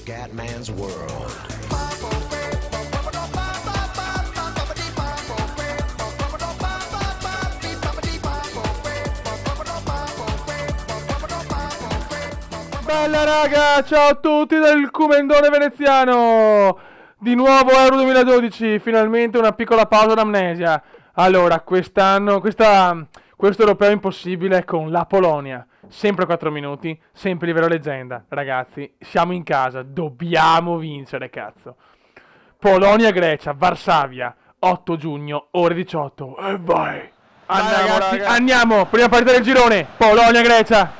Scatman's World. Bella raga, ciao a tutti dal Cumendone veneziano. Di nuovo Euro 2012, finalmente una piccola pausa d'amnesia. Allora, questo europeo impossibile con la Polonia. Sempre 4 minuti, sempre livello leggenda. Ragazzi, siamo in casa, dobbiamo vincere, cazzo. Polonia-Grecia, Varsavia, 8 giugno, ore 18. E vai! Andiamo, ragazzi, raga. Andiamo! Prima partita del girone, Polonia-Grecia.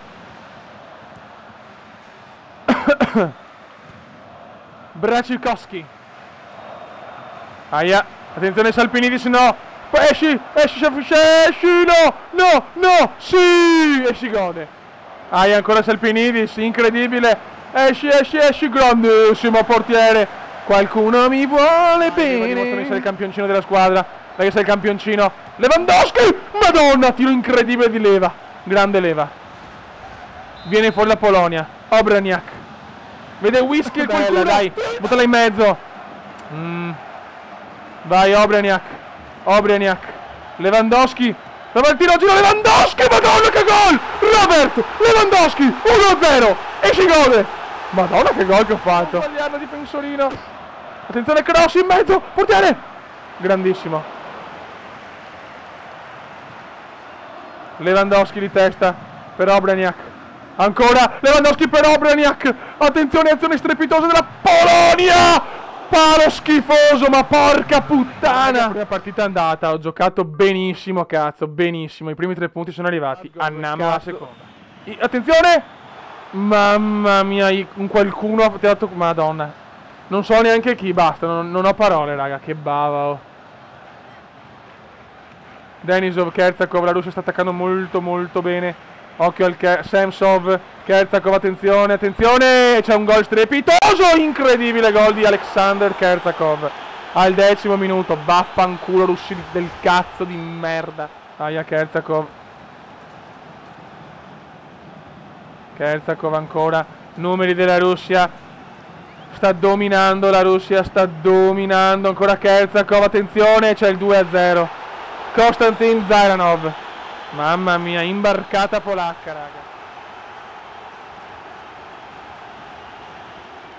Bracikowski. Aia, attenzione Salpinidis, no! Esci, no, sì! E si gode. Aia, ancora Salpinidis, incredibile. Esci, grandissimo portiere. Qualcuno mi vuole bene. Dimostra di essere il campioncino della squadra. Perché sei il campioncino. Lewandowski! Madonna, tiro incredibile di Leva. Grande Leva. Viene fuori la Polonia. Obraniak. Vede Whisky e qualcuno. Dai, buttala in mezzo. Vai Obraniak. Lewandowski. Prova il tiro, giro Lewandowski. Madonna che gol. Robert Lewandowski 1-0. E si gode. Madonna che gol che ho fatto. Sbagliando difensorino. Attenzione, cross in mezzo. Portiere. Grandissimo. Lewandowski di testa per Obraniak. Ancora Lewandowski per Obraniak. Attenzione, azione strepitosa della Polonia. Palo schifoso, ma porca puttana. La prima partita è andata, ho giocato benissimo, cazzo, benissimo. I primi 3 punti sono arrivati. Andiamo alla seconda. Attenzione. Mamma mia, qualcuno ha tirato. Madonna. Non so neanche chi, basta, non ho parole, raga, che bava. Denisov, Kerzakov, la Russia sta attaccando molto bene. Occhio al Samsov, Kerzakov, attenzione, c'è un gol strepitoso, incredibile gol di Alexander Kerzakov al 10° minuto, vaffanculo russi del cazzo di merda. Aia Kerzakov ancora, numeri della Russia, sta dominando la Russia, ancora Kerzakov, attenzione, c'è il 2-0, Konstantin Zairanov. Mamma mia, imbarcata polacca, raga.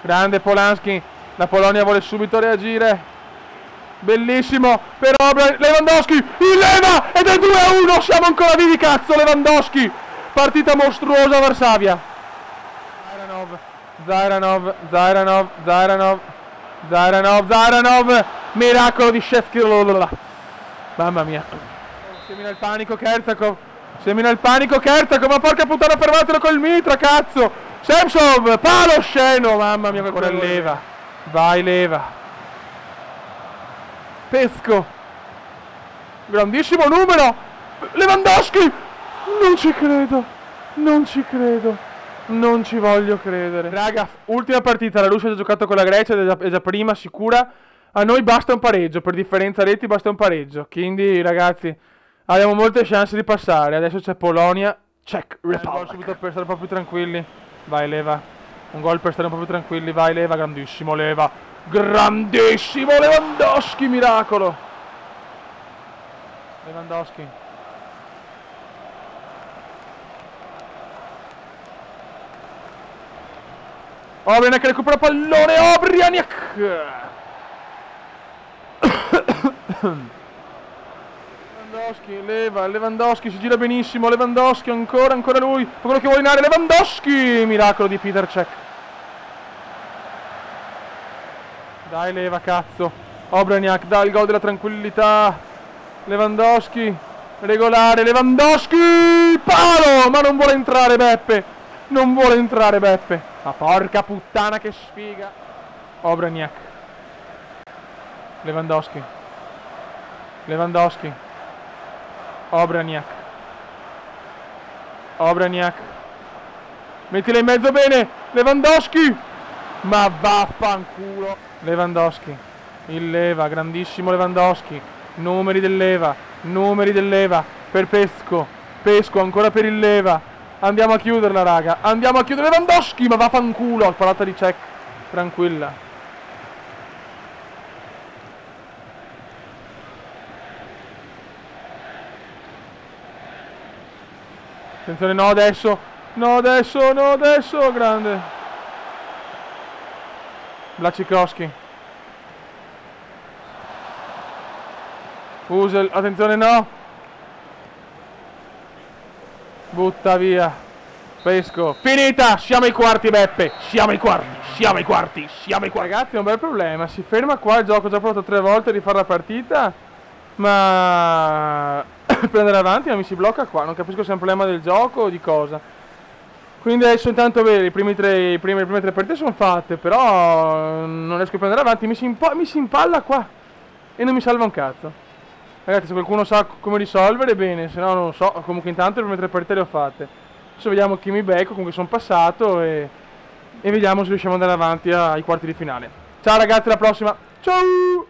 Grande Polanski. La Polonia vuole subito reagire. Bellissimo. Per Lewandowski. Il leva. Ed è 2-1. Siamo ancora vivi, cazzo. Lewandowski. Partita mostruosa a Varsavia. Zairanov. Miracolo di Shevchenko. Mamma mia. Semina il panico Kerzakov, ma porca puttana, fermatelo col mitra, cazzo! Samsov, palo sceno, mamma mia, ancora Leva. Vai Leva. Pesco. Grandissimo numero. Lewandowski. Non ci voglio credere. Raga, ultima partita, la Russia ha giocato con la Grecia, è già prima sicura. A noi basta un pareggio, per differenza reti basta un pareggio. Quindi, ragazzi, abbiamo molte chance di passare. Adesso c'è Polonia, Czech Republic. Subito per stare un po' più tranquilli. Vai Leva. Un gol per stare un po' più tranquilli. Vai Leva, grandissimo Leva. Grandissimo Lewandowski, miracolo. Lewandowski. Obraniak recupera pallone, Obraniak. Lewandowski si gira benissimo, Lewandowski ancora lui, quello che vuole in area, Lewandowski, miracolo di Petr Cech. Dai Leva, cazzo. Obraniak dà il gol della tranquillità. Lewandowski, regolare, Lewandowski, palo, ma non vuole entrare Beppe. Ma porca puttana che sfiga. Obraniak. Lewandowski. Obraniak. Mettila in mezzo bene. Lewandowski. Ma vaffanculo. Lewandowski. Il Leva, grandissimo Lewandowski. Numeri del Leva. Per Pesco, ancora per il Leva. Andiamo a chiuderla, raga. Lewandowski, ma vaffanculo. Parata di Cech. Tranquilla. Attenzione, no adesso. No adesso, no adesso. Grande. Blachikowski. Usel, attenzione, no. Butta via. Pesco. Finita. Siamo ai quarti, Beppe. Siamo ai quarti. Siamo ai quarti. Siamo ai quarti. Ragazzi, è un bel problema. Si ferma qua il gioco. Ho già provato 3 volte a rifare la partita. Ma per andare avanti non mi si blocca qua. Non capisco se è un problema del gioco o di cosa. Quindi adesso intanto vero, le prime tre partite sono fatte. Però non riesco più ad andare avanti. Mi si impalla qua. E non mi salva un cazzo. Ragazzi, se qualcuno sa come risolvere, bene, se no non lo so. Comunque intanto le prime 3 partite le ho fatte. Adesso vediamo chi mi becco, comunque sono passato e vediamo se riusciamo ad andare avanti ai quarti di finale. Ciao ragazzi, alla prossima. Ciao!